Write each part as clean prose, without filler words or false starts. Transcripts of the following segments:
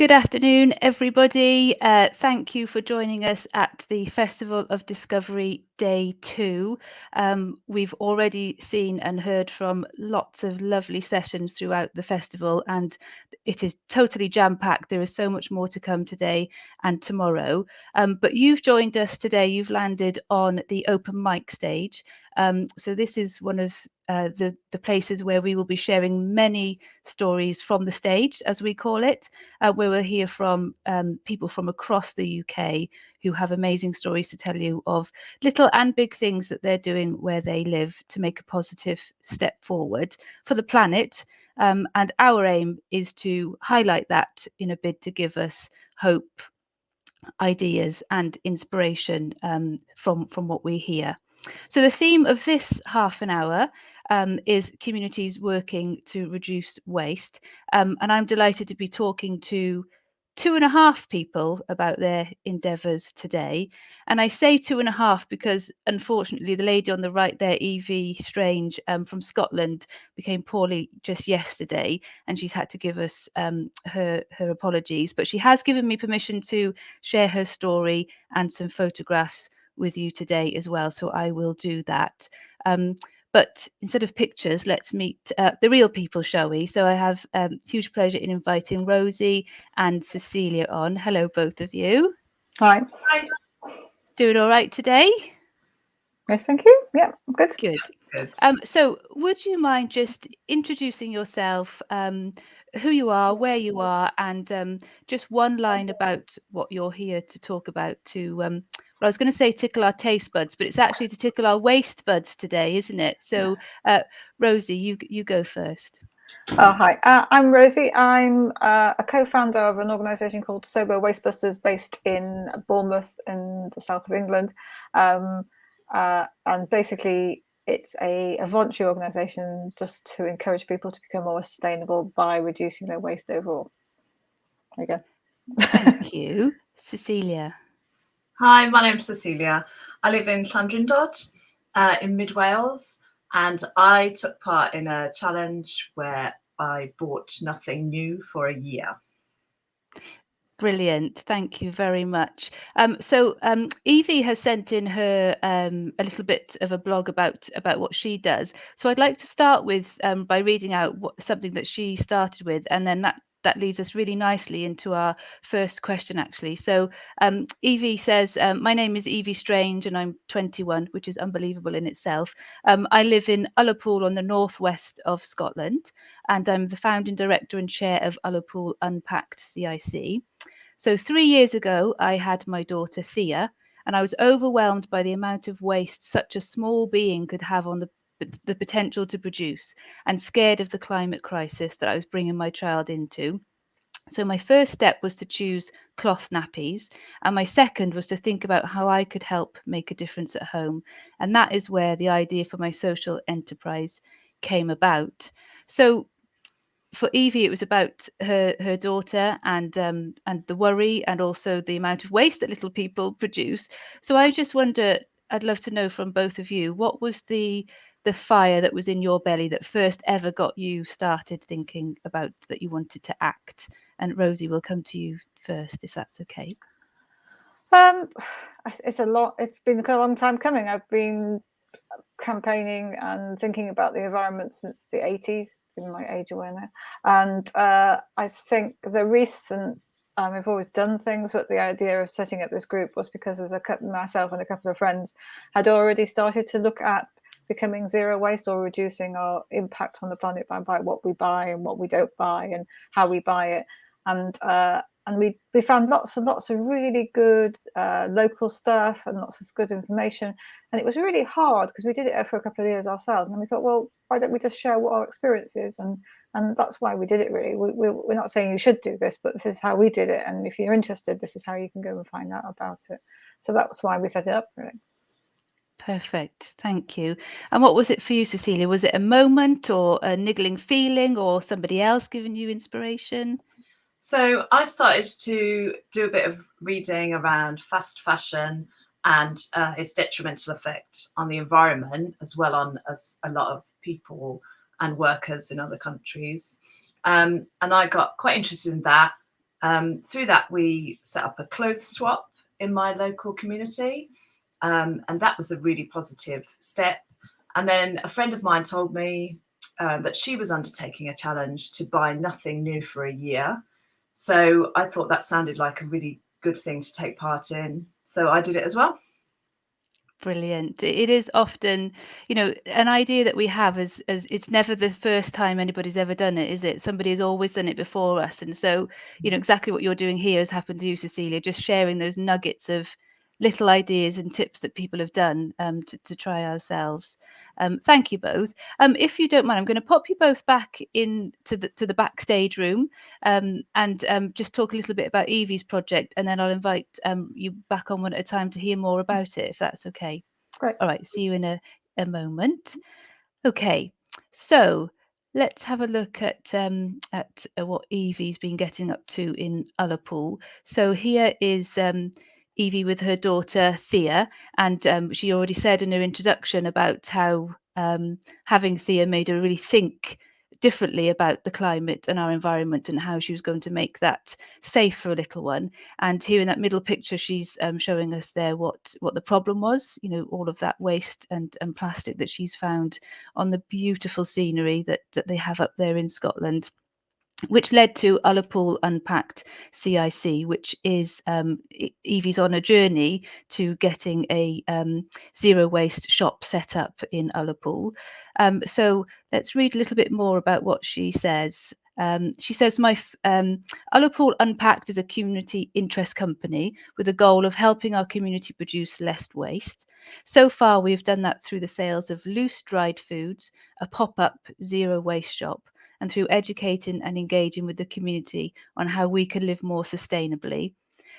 Good afternoon, everybody. Thank you for joining us at the Festival of Discovery Day 2. We've already seen and heard from lots of lovely sessions throughout the festival, and it is totally jam-packed. There is so much more to come today and tomorrow. But you've joined us today. You've landed on the open mic stage. So this is one of the places where we will be sharing many stories from the stage, as we call it, where we'll hear from people from across the UK who have amazing stories to tell you of little and big things that they're doing where they live to make a positive step forward for the planet. And our aim is to highlight that in a bid to give us hope, ideas and inspiration from what we hear. So the theme of this half an hour is communities working to reduce waste. And I'm delighted to be talking to 2.5 people about their endeavours today. And I say 2.5 because unfortunately the lady on the right there, Evie Strange from Scotland, became poorly just yesterday, and she's had to give us her apologies. But she has given me permission to share her story and some photographs with you today as well, so I will do that. But instead of pictures, let's meet the real people, shall we? So I have huge pleasure in inviting Rosie and Cecilia on. Hello, both of you. Hi. Hi. Doing all right today? Yes, thank you. Yeah, good. Good. Good. So would you mind just introducing yourself, who you are, where you are, and just one line about what you're here to talk about to, well, I was going to say tickle our taste buds, but it's actually to tickle our waste buds today, isn't it? So, Rosie, you go first. Oh, hi. I'm Rosie. I'm a co-founder of an organisation called SOBO Wastebusters based in Bournemouth in the south of England. And basically, it's a voluntary organisation just to encourage people to become more sustainable by reducing their waste overall. There you go. Thank you. Cecilia. Hi, my name's Cecilia. I live in Llandrindod in mid Wales, and I took part in a challenge where I bought nothing new for a year. Brilliant. Thank you very much. So Evie has sent in her a little bit of a blog about what she does. So I'd like to start with by reading out something that she started with, and then that leads us really nicely into our first question, actually. So Evie says, my name is Evie Strange and I'm 21, which is unbelievable in itself. I live in Ullapool on the northwest of Scotland, and I'm the founding director and chair of Ullapool Unpacked CIC. So 3 years ago, I had my daughter Thea, and I was overwhelmed by the amount of waste such a small being could have on the potential to produce, and scared of the climate crisis that I was bringing my child into. So my first step was to choose cloth nappies, and my second was to think about how I could help make a difference at home. And that is where the idea for my social enterprise came about. So for Evie, it was about her daughter and the worry and also the amount of waste that little people produce. So I just wonder, I'd love to know from both of you, what was the fire that was in your belly that first ever got you started thinking about that you wanted to act? And Rosie, we'll come to you first, if that's okay. It's a lot. It's been a long time coming. I've been campaigning and thinking about the environment since the 80s, given my age away now. And I think the recent, we've always done things, but the idea of setting up this group was because myself and a couple of friends had already started to look at becoming zero waste or reducing our impact on the planet by what we buy and what we don't buy and how we buy it. And we found lots and lots of really good local stuff and lots of good information. And it was really hard because we did it for a couple of years ourselves. And we thought, well, why don't we just share what our experience is? And that's why we did it, really. We're not saying you should do this, but this is how we did it. And if you're interested, this is how you can go and find out about it. So that's why we set it up, really. Perfect. Thank you. And what was it for you, Cecilia? Was it a moment or a niggling feeling or somebody else giving you inspiration? So I started to do a bit of reading around fast fashion and its detrimental effect on the environment, as well as a lot of people and workers in other countries. And I got quite interested in that. Through that, we set up a clothes swap in my local community, and that was a really positive step. And then a friend of mine told me that she was undertaking a challenge to buy nothing new for a year. So I thought that sounded like a really good thing to take part in. So I did it as well. Brilliant. It is often, an idea that we have as it's never the first time anybody's ever done it, is it? Somebody has always done it before us. And so, exactly what you're doing here has happened to you, Cecilia, just sharing those nuggets of little ideas and tips that people have done to try ourselves. Thank you both. If you don't mind, I'm going to pop you both back in to the backstage room and just talk a little bit about Evie's project, and then I'll invite you back on one at a time to hear more about it, if that's okay. Great. All right, see you in a moment. Okay, so let's have a look at what Evie's been getting up to in Ullapool. So here is Evie with her daughter Thea, and she already said in her introduction about how having Thea made her really think differently about the climate and our environment and how she was going to make that safe for a little one. And here in that middle picture, she's showing us there what the problem was, all of that waste and plastic that she's found on the beautiful scenery that they have up there in Scotland, which led to Ullapool Unpacked CIC, which is Evie's on a journey to getting a zero waste shop set up in Ullapool. So let's read a little bit more about what she says. She says, Ullapool Unpacked is a community interest company with a goal of helping our community produce less waste. So far, we've done that through the sales of loose dried foods, a pop-up zero waste shop, and through educating and engaging with the community on how we can live more sustainably.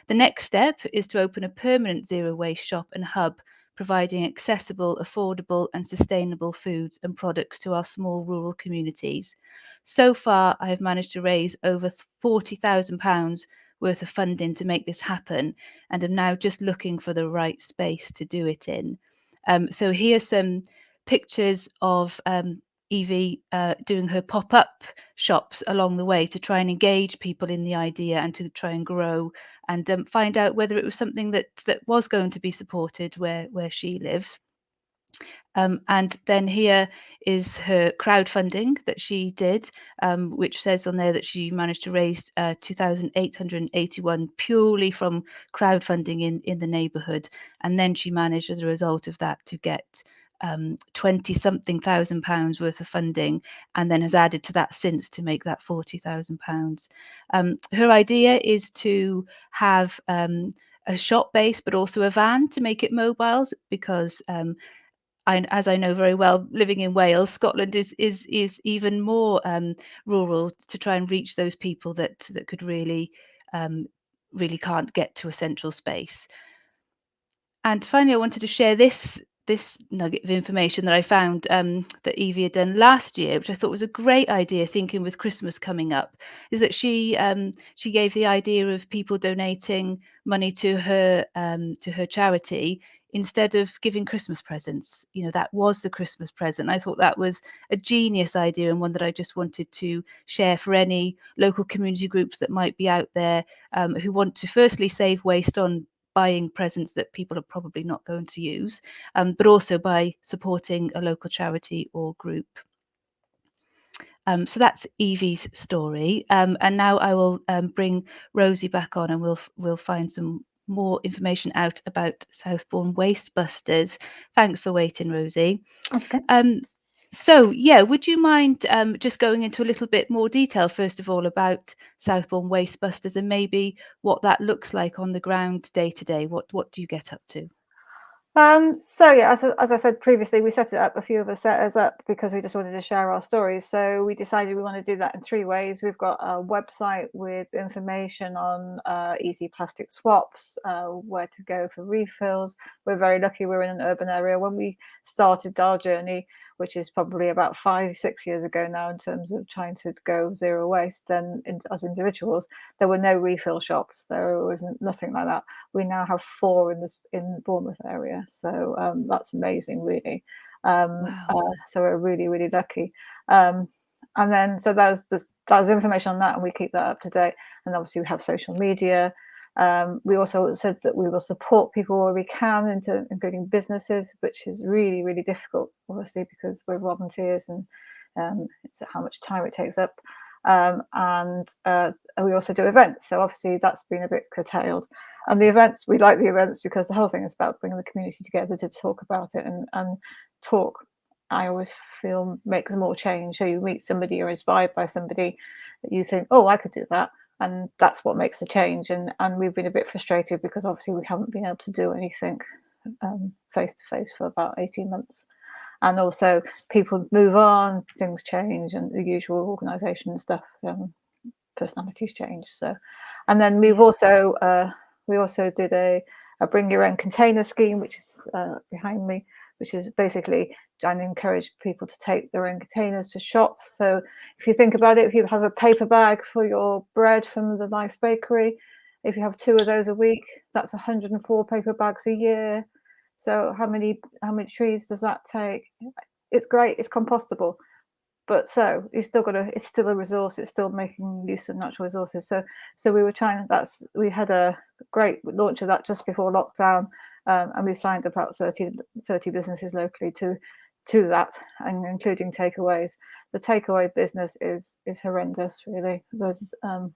The next step is to open a permanent zero waste shop and hub, providing accessible, affordable and sustainable foods and products to our small rural communities. So far, I have managed to raise over £40,000 worth of funding to make this happen, and am now just looking for the right space to do it in. So here's some pictures of Evie doing her pop-up shops along the way to try and engage people in the idea and to try and grow and find out whether it was something that was going to be supported where she lives. And then here is her crowdfunding that she did, which says on there that she managed to raise 2,881 purely from crowdfunding in the neighbourhood. And then she managed, as a result of that, to get 20-something thousand pounds worth of funding, and then has added to that since to make that £40,000. Her idea is to have a shop base, but also a van to make it mobile, because as I know very well, living in Wales, Scotland is even more rural, to try and reach those people that could really can't get to a central space. And finally, I wanted to share this nugget of information that I found that Evie had done last year, which I thought was a great idea, thinking with Christmas coming up, is that she gave the idea of people donating money to her charity instead of giving Christmas presents. That was the Christmas present. I thought that was a genius idea, and one that I just wanted to share for any local community groups that might be out there who want to firstly save waste on buying presents that people are probably not going to use, but also by supporting a local charity or group. So that's Evie's story, and now I will bring Rosie back on, and we'll find some more information out about Southbourne Wastebusters. Thanks for waiting, Rosie. Okay. So, yeah, would you mind just going into a little bit more detail, first of all, about Southbourne Wastebusters and maybe what that looks like on the ground day to day? What do you get up to? So yeah, as I said previously, we set it up, a few of us set us up because we just wanted to share our stories. So we decided we want to do that in 3 ways. We've got a website with information on easy plastic swaps, where to go for refills. We're very lucky we're in an urban area. When we started our journey, which is probably about 5-6 years ago now, in terms of trying to go zero waste, then as individuals, there were no refill shops. There was nothing like that. We now have 4 in Bournemouth area, so that's amazing, really. Wow. So we're really, really lucky. And then so there's information on that, and we keep that up to date. And obviously we have social media. We also said that we will support people where we can, including businesses, which is really, really difficult, obviously, because we're volunteers and it's how much time it takes up. And we also do events. So obviously that's been a bit curtailed. And the events, we like the events because the whole thing is about bringing the community together to talk about it and talk. I always feel makes more change. So you meet somebody, you're inspired by somebody that you think, oh, I could do that. And that's what makes the change. And we've been a bit frustrated because obviously we haven't been able to do anything face to face for about 18 months. And also people move on, things change, and the usual organisation stuff, personalities change. So, and then we also did a bring your own container scheme, which is behind me, which is basically trying to encourage people to take their own containers to shops. So if you think about it, if you have a paper bag for your bread from the nice bakery, if you have 2 of those a week, that's 104 paper bags a year. So how many trees does that take? It's great, it's compostable, but so it's still a resource, it's still making use of natural resources. So we were we had a great launch of that just before lockdown, and we signed up about 30 businesses locally to that, and including takeaways. The takeaway business is horrendous, really. There's the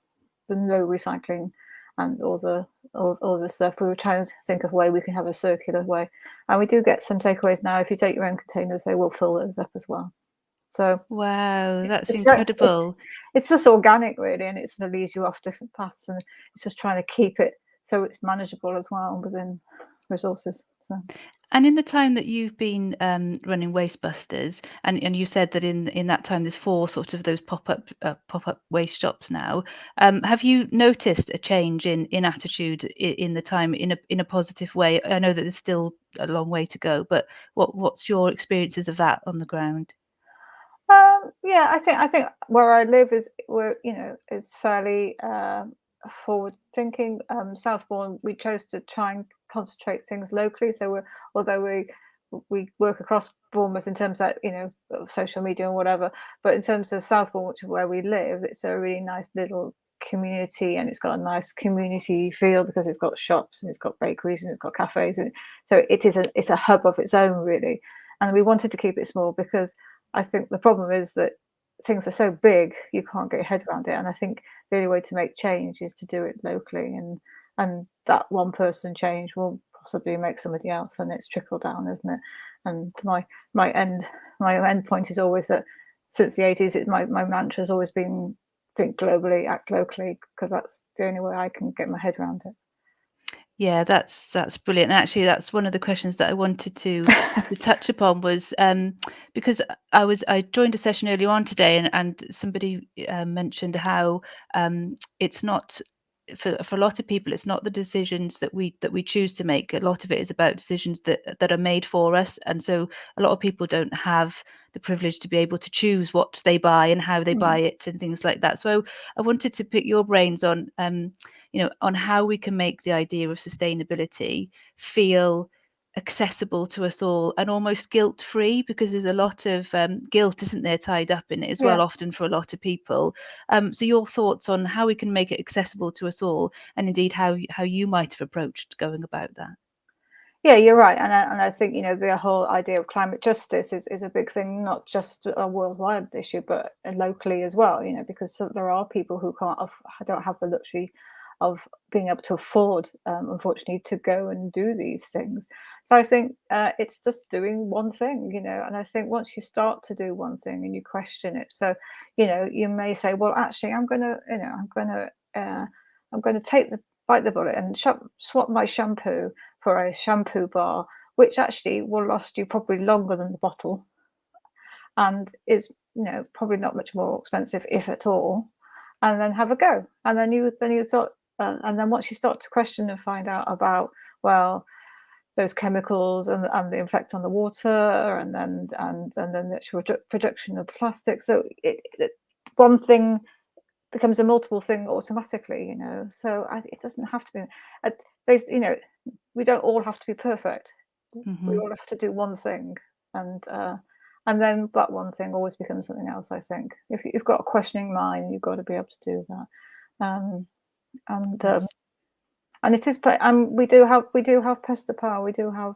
no recycling and all the stuff. We were trying to think of a way we can have a circular way, and we do get some takeaways now. If you take your own containers, they will fill those up as well. So wow, that's incredible. It's just organic, really, and it sort of leads you off different paths, and it's just trying to keep it so it's manageable as well within resources. So. And in the time that you've been running Wastebusters, and you said that in that time there's 4 sort of those pop-up waste shops now, have you noticed a change in attitude in the time in a positive way? I know that there's still a long way to go, but what's your experiences of that on the ground? Yeah, I think where I live is fairly forward thinking. Southbourne, we chose to try and concentrate things locally. So although we work across Bournemouth in terms of social media and whatever, but in terms of Southbourne, which is where we live, it's a really nice little community, and it's got a nice community feel because it's got shops and it's got bakeries and it's got cafes, and so it's a hub of its own, really. And we wanted to keep it small because I think the problem is that things are so big you can't get your head around it, and I think the only way to make change is to do it locally, and that one person change will possibly make somebody else, and it's trickle down, isn't it? And my end point is always that since the 80s, my mantra has always been think globally, act locally, because that's the only way I can get my head around it. Yeah, that's brilliant. And actually, that's one of the questions that I wanted to touch upon was because I joined a session earlier on today, and somebody mentioned how it's not for a lot of people, it's not the decisions that we choose to make. A lot of it is about decisions that are made for us, and so a lot of people don't have the privilege to be able to choose what they buy and how they buy it and things like that. So I wanted to pick your brains on on how we can make the idea of sustainability feel accessible to us all and almost guilt-free, because there's a lot of guilt, isn't there, tied up in it as well, often for a lot of people. So your thoughts on how we can make it accessible to us all, and indeed how you might have approached going about that. Yeah, you're right, and I think the whole idea of climate justice is a big thing, not just a worldwide issue, but locally as well. Because there are people who don't have the luxury of being able to afford, unfortunately, to go and do these things. So I think it's just doing one thing, and I think once you start to do one thing and you question it, so you may say, well, actually, I'm going to bite the bullet and swap my shampoo for a shampoo bar, which actually will last you probably longer than the bottle, and is probably not much more expensive, if at all. And then have a go, and then you start, and then once you start to question and find out about those chemicals and the effect on the water, and then the actual production of the plastic, so one thing becomes a multiple thing automatically, So it doesn't have to be. We don't all have to be perfect. We all have to do one thing, and And then that one thing always becomes something else, I think. If you've got a questioning mind, you've got to be able to do that. And it is, we do have pester power. We do have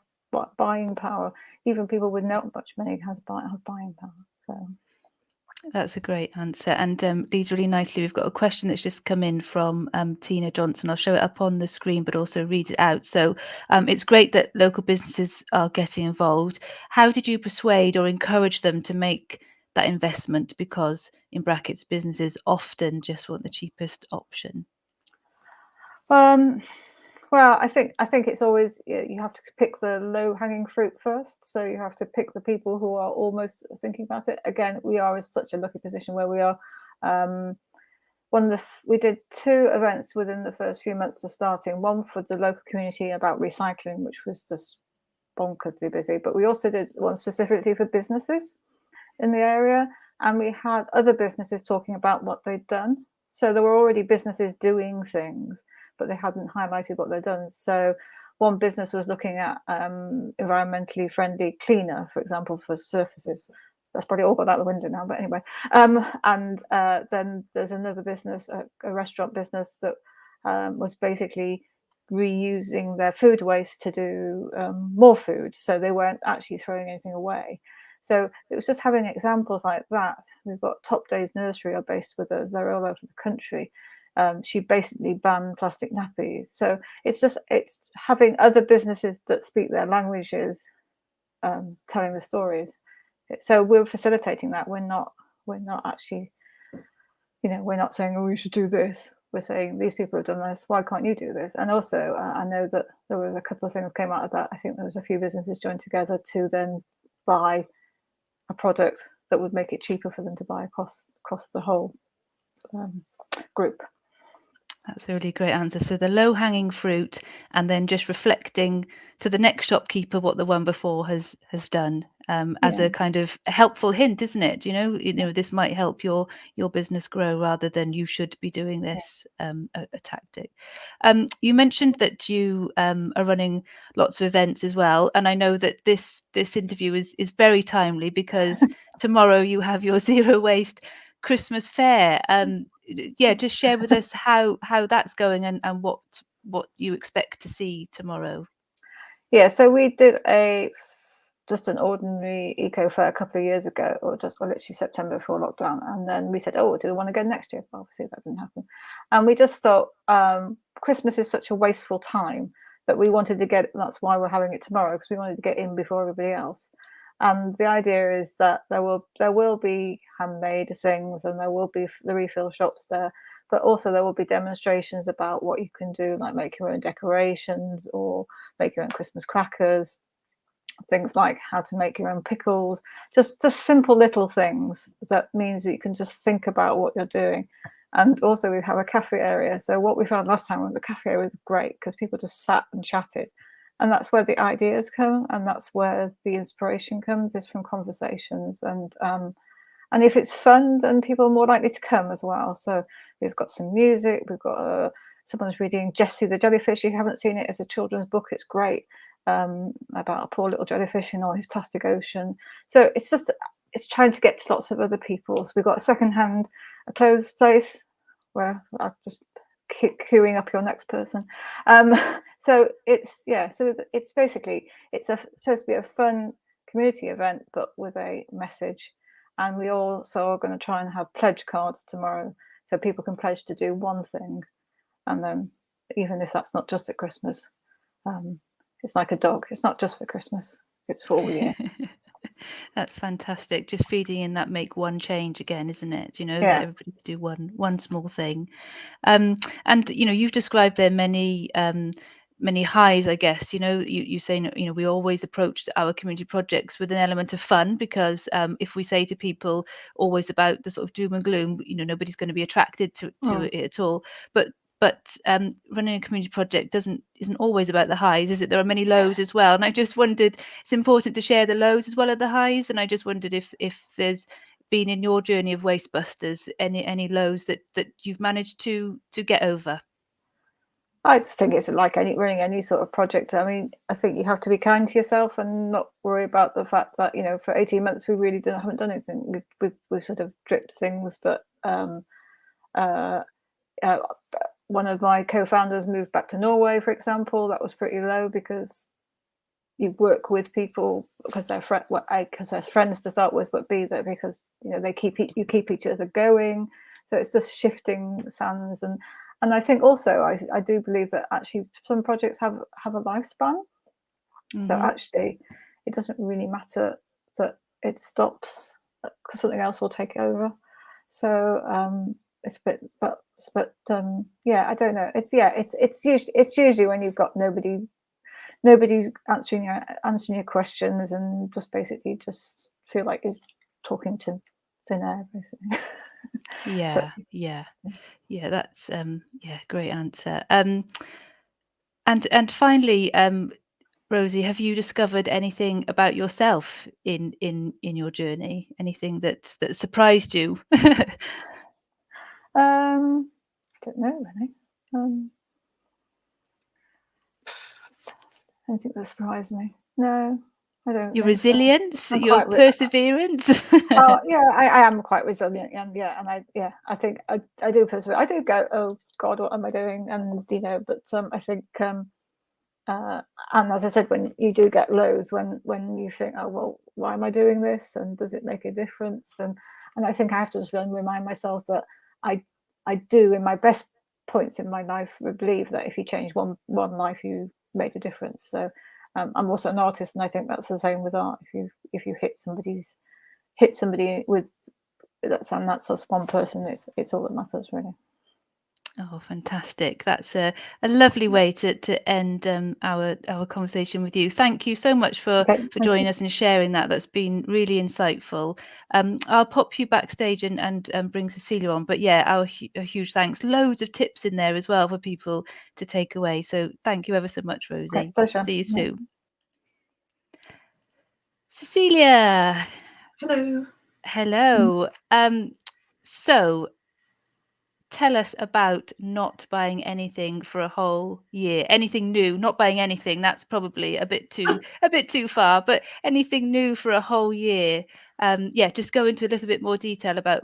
buying power. Even people with not much money have buying power. So that's a great answer, and leads really nicely. We've got a question that's just come in from Tina Johnson. I'll show it up on the screen, but also read it out. So it's great that local businesses are getting involved. How did you persuade or encourage them to make that investment? Because in brackets, businesses often just want the cheapest option. Well, I think it's always, you have to pick the low-hanging fruit first. So you have to pick the people who are almost thinking about it. Again, we are in such a lucky position where we are. We did 2 events within the first few months of starting. One for the local community about recycling, which was just bonkersly busy. But we also did one specifically for businesses in the area, and we had other businesses talking about what they'd done. So there were already businesses doing things, but they hadn't highlighted what they'd done. So one business was looking at environmentally friendly cleaner, for example, for surfaces. That's probably all got out the window now, but anyway. Then there's another business, a restaurant business, that was basically reusing their food waste to do more food. So they weren't actually throwing anything away. So it was just having examples like that. We've got Top Days Nursery are based with us. They're all over the country. She basically banned plastic nappies. So it's having other businesses that speak their languages telling the stories. So we're facilitating that. We're not actually, we're not saying, oh, you should do this. We're saying these people have done this. Why can't you do this? And also, I know that there were a couple of things came out of that. I think there was a few businesses joined together to then buy a product that would make it cheaper for them to buy across the whole group. That's a really great answer. So the low-hanging fruit, and then just reflecting to the next shopkeeper what the one before has done, as a kind of helpful hint, isn't it? This might help your business grow rather than you should be doing this, a tactic. You mentioned that you are running lots of events as well, and I know that this interview is very timely because tomorrow you have your Zero Waste Christmas fair. Just share with us how that's going and what you expect to see tomorrow. So we did just an ordinary eco fair a couple of years ago, or literally September before lockdown, and then we said, do we want to go next year? Well, obviously that didn't happen, and we just thought Christmas is such a wasteful time that we wanted to get. That's why we're having it tomorrow, because we wanted to get in before everybody else. And the idea is that there will be handmade things, and there will be the refill shops there, but also there will be demonstrations about what you can do, like make your own decorations or make your own Christmas crackers, things like how to make your own pickles, just simple little things that means that you can just think about what you're doing. And also we have a cafe area. So what we found last time was the cafe area was great because people just sat and chatted. And that's where the ideas come, and that's where the inspiration comes, is from conversations. And if it's fun, then people are more likely to come as well. So we've got some music. We've got someone's reading Jessie the Jellyfish. If you haven't seen it, it's a children's book. It's great, about a poor little jellyfish in all his plastic ocean. So it's trying to get to lots of other people. So we've got a clothes place where I've just queuing up your next person. So it's basically, it's supposed to be a fun community event, but with a message. And we also are going to try and have pledge cards tomorrow, so people can pledge to do one thing, and then even if that's not just at Christmas, it's like a dog. It's not just for Christmas; it's for all year. That's fantastic. Just feeding in that make one change again, isn't it? That everybody could do one small thing. And you've described there many highs, I guess. You say, we always approach our community projects with an element of fun, because if we say to people always about the sort of doom and gloom, nobody's going to be attracted to it at all. But running a community project isn't always about the highs, is it? There are many lows as well. And I just wondered, it's important to share the lows as well as the highs. And I just wondered if there's been in your journey of Wastebusters any lows that you've managed to get over. I just think it's like running any sort of project. I mean, I think you have to be kind to yourself and not worry about the fact that, you know, for 18 months we really haven't done anything. We've sort of dripped things, but one of my co-founders moved back to Norway, for example. That was pretty low because you work with people because they're friends to start with, but B, that because, you know, you keep each other going. So it's just shifting sands. And I think also I do believe that actually some projects have a lifespan. So actually it doesn't really matter that it stops because something else will take over. So it's a bit, but yeah, I don't know. It's usually when you've got nobody answering your questions and just basically just feel like you're talking to thin air, basically. Yeah, that's great answer. And finally, Rosie, have you discovered anything about yourself in your journey? Anything that surprised you? I don't know really. Anything that surprised me? No, I don't Your think so. resilience, I'm your quite perseverance. Oh yeah, I am quite resilient, and I think I do persevere. I do go, oh God, what am I doing? And you know, but I think and as I said, when you do get lows, when you think, oh well, why am I doing this? And does it make a difference? And I think I have to just really remind myself that I do, in my best points in my life, believe that if you change one life, you made a difference. So I'm also an artist, and I think that's the same with art. If you hit somebody with that's just one person, it's all that matters, really. Oh, fantastic. That's a lovely way to end our conversation with you. Thank you so much for joining us and sharing that. That's been really insightful. I'll pop you backstage and bring Cecilia on. But yeah, a huge thanks. Loads of tips in there as well for people to take away. So thank you ever so much, Rosie. Okay, pleasure. See you soon. Cecilia. Hello. Hello. So tell us about not buying anything for a whole year. Anything new, not buying anything. That's probably a bit too far, but anything new for a whole year. Just go into a little bit more detail about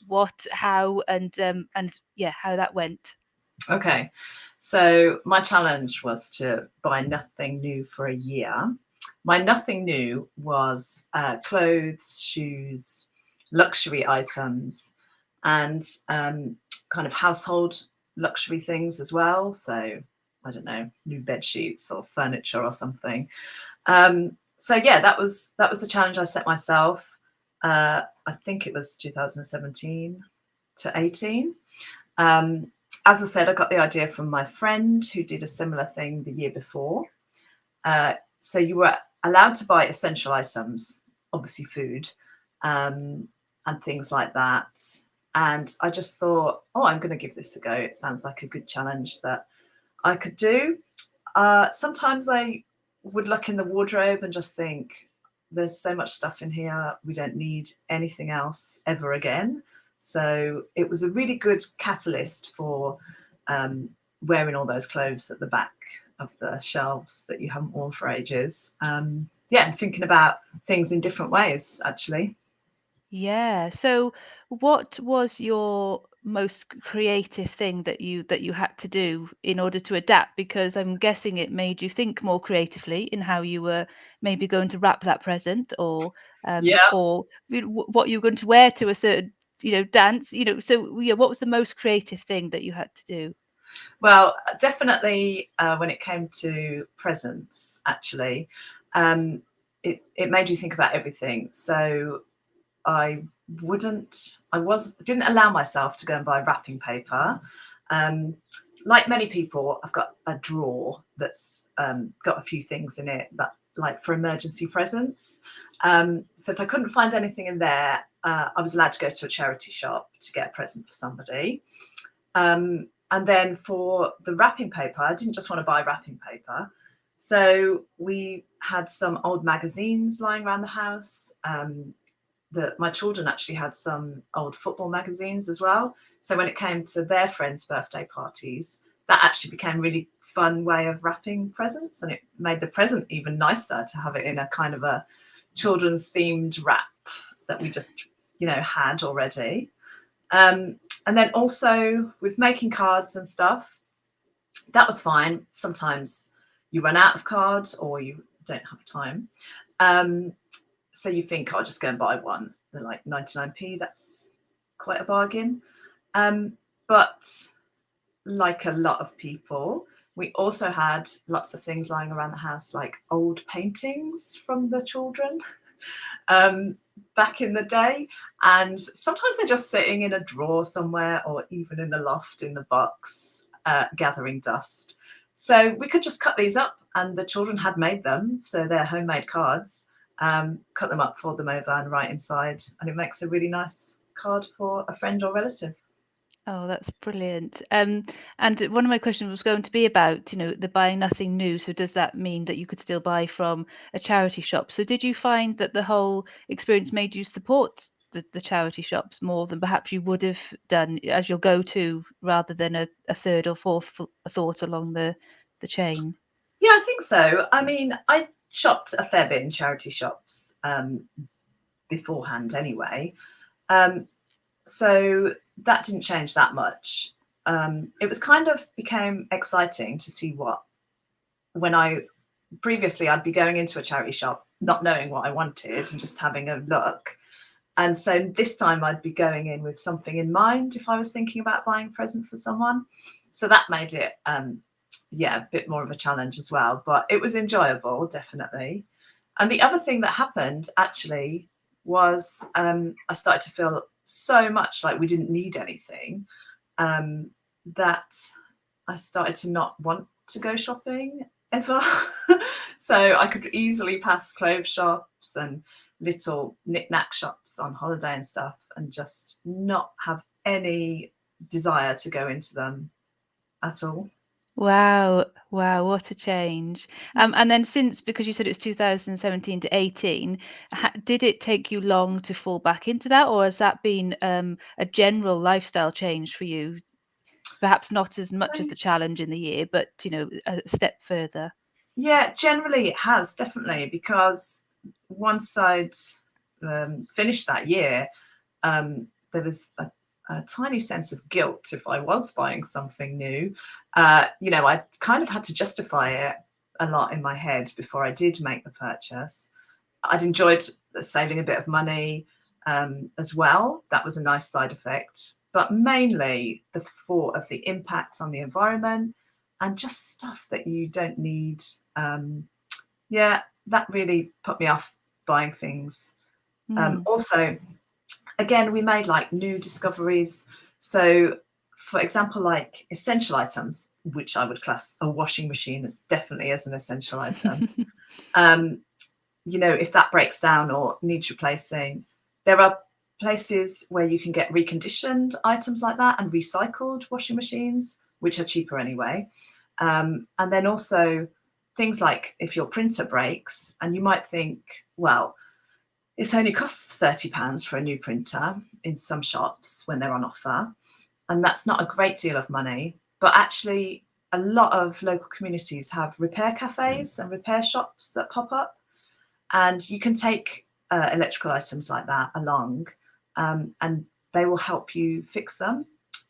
what, how, and how that went. Okay, so my challenge was to buy nothing new for a year. My nothing new was clothes, shoes, luxury items, and kind of household luxury things as well. So I don't know, new bed sheets or furniture or something. So yeah, that was the challenge I set myself. I think it was 2017 to 18. As I said, I got the idea from my friend who did a similar thing the year before. So you were allowed to buy essential items, obviously food, and things like that. And I just thought, oh, I'm going to give this a go. It sounds like a good challenge that I could do. Sometimes I would look in the wardrobe and just think, there's so much stuff in here. We don't need anything else ever again. So it was a really good catalyst for wearing all those clothes at the back of the shelves that you haven't worn for ages. And thinking about things in different ways, actually. Yeah. So what was your most creative thing that you had to do in order to adapt? Because I'm guessing it made you think more creatively in how you were maybe going to wrap that present, or what you were going to wear to a certain dance. So what was the most creative thing that you had to do? Well, definitely when it came to presents, actually, it made you think about everything. So I didn't allow myself to go and buy wrapping paper. Like many people, I've got a drawer that's got a few things in it that, like, for emergency presents. So if I couldn't find anything in there, I was allowed to go to a charity shop to get a present for somebody. And then for the wrapping paper, I didn't just want to buy wrapping paper. So we had some old magazines lying around the house. That my children actually had some old football magazines as well. So when it came to their friends' birthday parties, that actually became a really fun way of wrapping presents, and it made the present even nicer to have it in a kind of a children's themed wrap that we just, you know, had already. And then also with making cards and stuff, that was fine. Sometimes you run out of cards or you don't have time. So you think, I'll just go and buy one. They're like 99p, that's quite a bargain. But like a lot of people, we also had lots of things lying around the house, like old paintings from the children back in the day. And sometimes they're just sitting in a drawer somewhere, or even in the loft in the box, gathering dust. So we could just cut these up, and the children had made them. So they're homemade cards. Cut them up, fold them over, and write inside. And it makes a really nice card for a friend or relative. Oh, that's brilliant. And one of my questions was going to be about, you know, the buying nothing new. So does that mean that you could still buy from a charity shop? So did you find that the whole experience made you support the charity shops more than perhaps you would have done as your go-to, rather than a third or fourth thought along the chain? Yeah, I think so. I mean, I shopped a fair bit in charity shops beforehand anyway. So that didn't change that much. It was kind of became exciting to see when previously I'd be going into a charity shop not knowing what I wanted and just having a look. And so this time I'd be going in with something in mind if I was thinking about buying a present for someone. So that made it, a bit more of a challenge as well. But it was enjoyable, definitely. And the other thing that happened actually was I started to feel so much like we didn't need anything, that I started to not want to go shopping ever. So I could easily pass clothes shops and little knick-knack shops on holiday and stuff, and just not have any desire to go into them at all. Wow, what a change. And then since, because you said it was 2017 to 18, did it take you long to fall back into that, or has that been a general lifestyle change for you? Perhaps not as much as the challenge in the year, but, you know, a step further. Yeah, generally it has, definitely, because once I'd finished that year, there was a tiny sense of guilt if I was buying something new. I kind of had to justify it a lot in my head before I did make the purchase. I'd enjoyed saving a bit of money as well. That was a nice side effect. But mainly the thought of the impact on the environment and just stuff that you don't need. That really put me off buying things. Also, again, we made like new discoveries. So, for example, like essential items, which I would class a washing machine definitely as an essential item. If that breaks down or needs replacing, there are places where you can get reconditioned items like that and recycled washing machines, which are cheaper anyway. And then also things like if your printer breaks, and you might think, well, it's only costs £30 for a new printer in some shops when they're on offer. And that's not a great deal of money, but actually a lot of local communities have repair cafes and repair shops that pop up. And you can take electrical items like that along, and they will help you fix them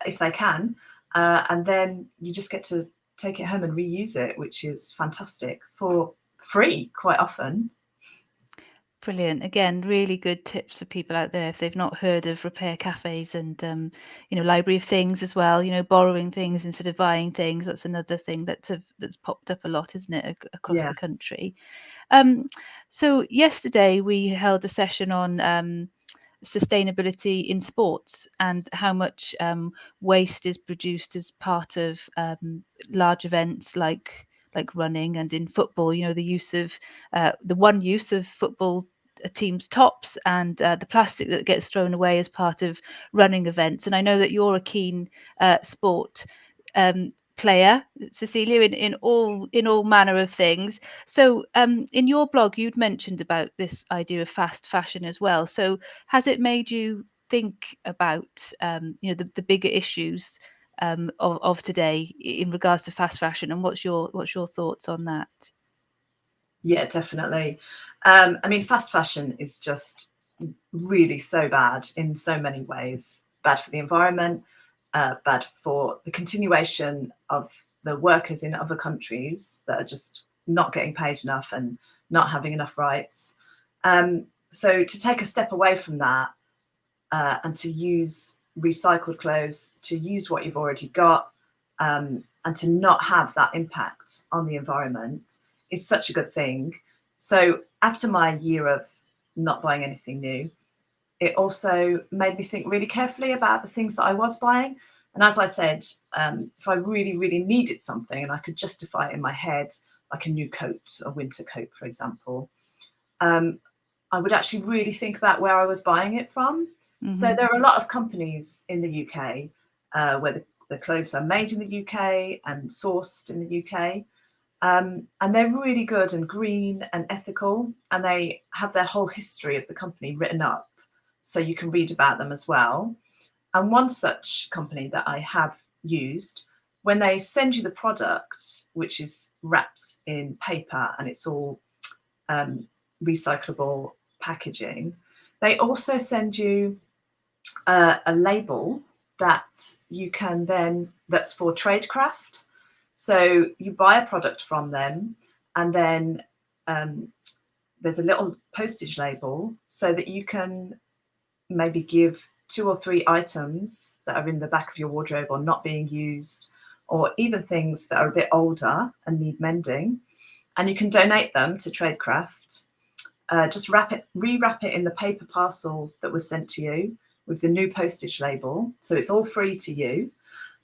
if they can. And then you just get to take it home and reuse it, which is fantastic, for free quite often. Brilliant. Again, really good tips for people out there if they've not heard of repair cafes and, library of things as well, borrowing things instead of buying things. That's another thing that's popped up a lot, isn't it, across the country. So yesterday we held a session on sustainability in sports and how much waste is produced as part of large events like running, and in football, the use of the one use of football teams' tops and the plastic that gets thrown away as part of running events. And I know that you're a keen sport player, Cecilia, in all manner of things. So in your blog you'd mentioned about this idea of fast fashion as well. So has it made you think about the bigger issues of today in regards to fast fashion, and what's your thoughts on that? Yeah, definitely. I mean, fast fashion is just really so bad in so many ways. Bad for the environment, bad for the continuation of the workers in other countries that are just not getting paid enough and not having enough rights. So to take a step away from that and to use recycled clothes, to use what you've already got, and to not have that impact on the environment is such a good thing. So after my year of not buying anything new, it also made me think really carefully about the things that I was buying. And as I said, if I really, really needed something and I could justify it in my head, like a new coat, a winter coat, for example, I would actually really think about where I was buying it from. Mm-hmm. So there are a lot of companies in the UK where the clothes are made in the UK and sourced in the UK. And they're really good and green and ethical, and they have their whole history of the company written up, so you can read about them as well. And one such company that I have used, when they send you the product, which is wrapped in paper and it's all recyclable packaging, they also send you a label that you can then, that's for tradecraft. So you buy a product from them, and then there's a little postage label so that you can maybe give 2 or 3 items that are in the back of your wardrobe or not being used, or even things that are a bit older and need mending, and you can donate them to Tradecraft. Just rewrap it in the paper parcel that was sent to you with the new postage label, so it's all free to you,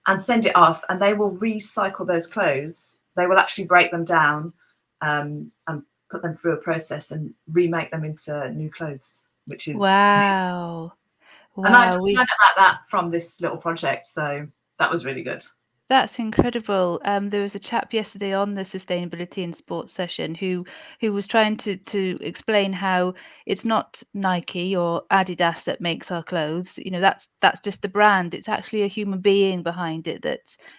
and send it off, and they will recycle those clothes. They will actually break them down and put them through a process and remake them into new clothes, which is wow. And I just learned about that from this little project, so that was really good. That's incredible. There was a chap yesterday on the sustainability in sports session who was trying to explain how it's not Nike or Adidas that makes our clothes. You know, that's just the brand. It's actually a human being behind it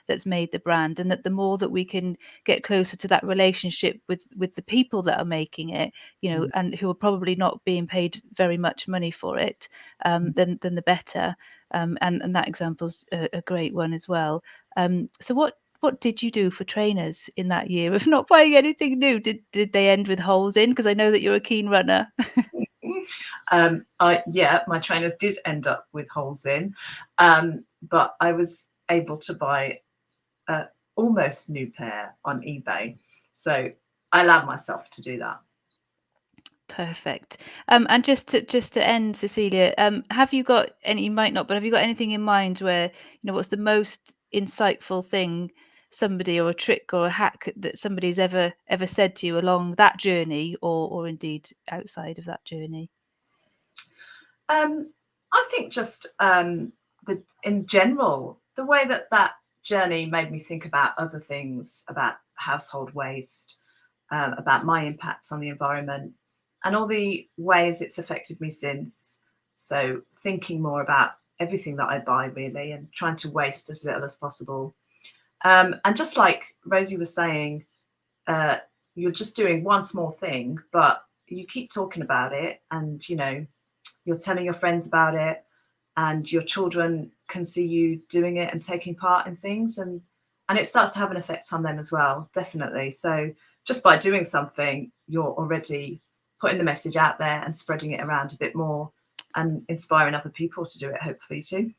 that's made the brand, and that the more that we can get closer to that relationship with the people that are making it, you know, and who are probably not being paid very much money for it, then the better. And that example's a great one as well. So what did you do for trainers in that year of not buying anything new? Did they end with holes in? Because I know that you're a keen runner. Yeah, my trainers did end up with holes in, but I was able to buy almost new pair on eBay. So I allowed myself to do that. Perfect. And just to end, Cecilia, have you got any? You might not, but have you got anything in mind where, you know, what's the most insightful thing somebody, or a trick or a hack that somebody's ever said to you along that journey, or indeed outside of that journey? I think just in general, the way that journey made me think about other things, about household waste, about my impact on the environment, and all the ways it's affected me since. So thinking more about everything that I buy, really, and trying to waste as little as possible. And just like Rosie was saying, you're just doing one small thing, but you keep talking about it, and you know, you're telling your friends about it, and your children can see you doing it and taking part in things, and it starts to have an effect on them as well, definitely. So just by doing something, you're already putting the message out there and spreading it around a bit more and inspiring other people to do it, hopefully too.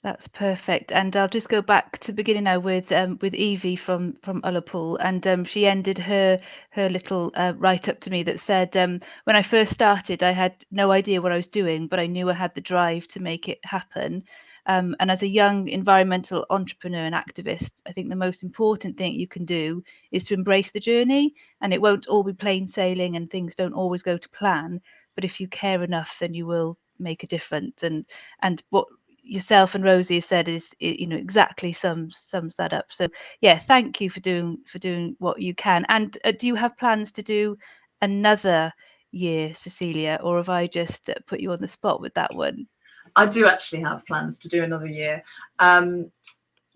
That's perfect. And I'll just go back to the beginning now with Evie from Ullapool, and she ended her little write up to me that said, when I first started, I had no idea what I was doing, but I knew I had the drive to make it happen. And as a young environmental entrepreneur and activist, I think the most important thing you can do is to embrace the journey. And it won't all be plain sailing, and things don't always go to plan. But if you care enough, then you will make a difference. And what yourself and Rosie have said is, you know, exactly sums that up. So yeah, thank you for doing what you can. And do you have plans to do another year, Cecilia, or have I just put you on the spot with that one? I do actually have plans to do another year.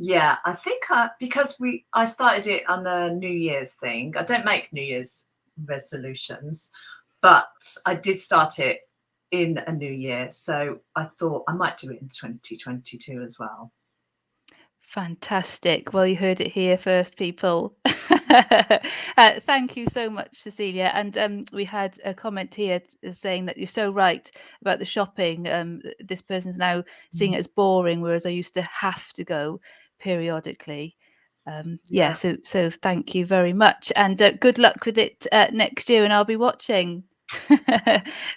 Yeah, I think because I started it on a New Year's thing. I don't make New Year's resolutions, but I did start it in a new year. So I thought I might do it in 2022 as well. Fantastic. Well, you heard it here first, people. Thank you so much, Cecilia. And we had a comment here saying that you're so right about the shopping. This person's now seeing it as boring, whereas I used to have to go periodically. Yeah, so thank you very much, and good luck with it next year, and I'll be watching.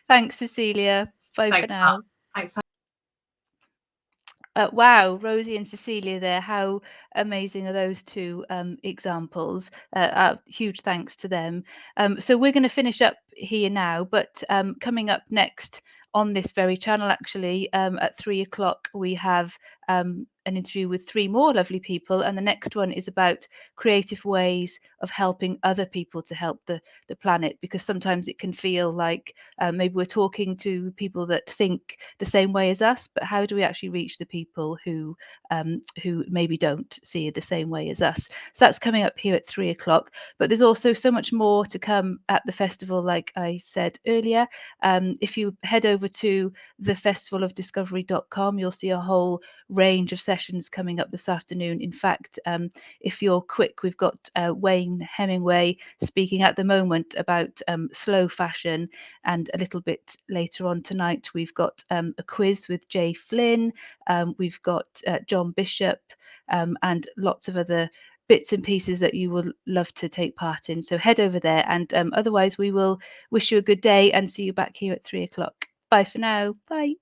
Thanks, Cecilia. Bye for now. Thanks. Wow, Rosie and Cecilia there. How amazing are those two examples? Huge thanks to them. So we're going to finish up here now, but coming up next on this very channel, actually, at 3 o'clock, we have an interview with 3 more lovely people, and the next one is about creative ways of helping other people to help the planet, because sometimes it can feel like maybe we're talking to people that think the same way as us, but how do we actually reach the people who maybe don't see it the same way as us? So that's coming up here at 3 o'clock, but there's also so much more to come at the festival, like I said earlier. If you head over to thefestivalofdiscovery.com, you'll see a whole range of sessions coming up this afternoon. In fact, if you're quick, we've got Wayne Hemingway speaking at the moment about slow fashion, and a little bit later on tonight we've got a quiz with Jay Flynn, we've got John Bishop, and lots of other bits and pieces that you will love to take part in. So head over there, and otherwise we will wish you a good day and see you back here at 3 o'clock. Bye for now. Bye.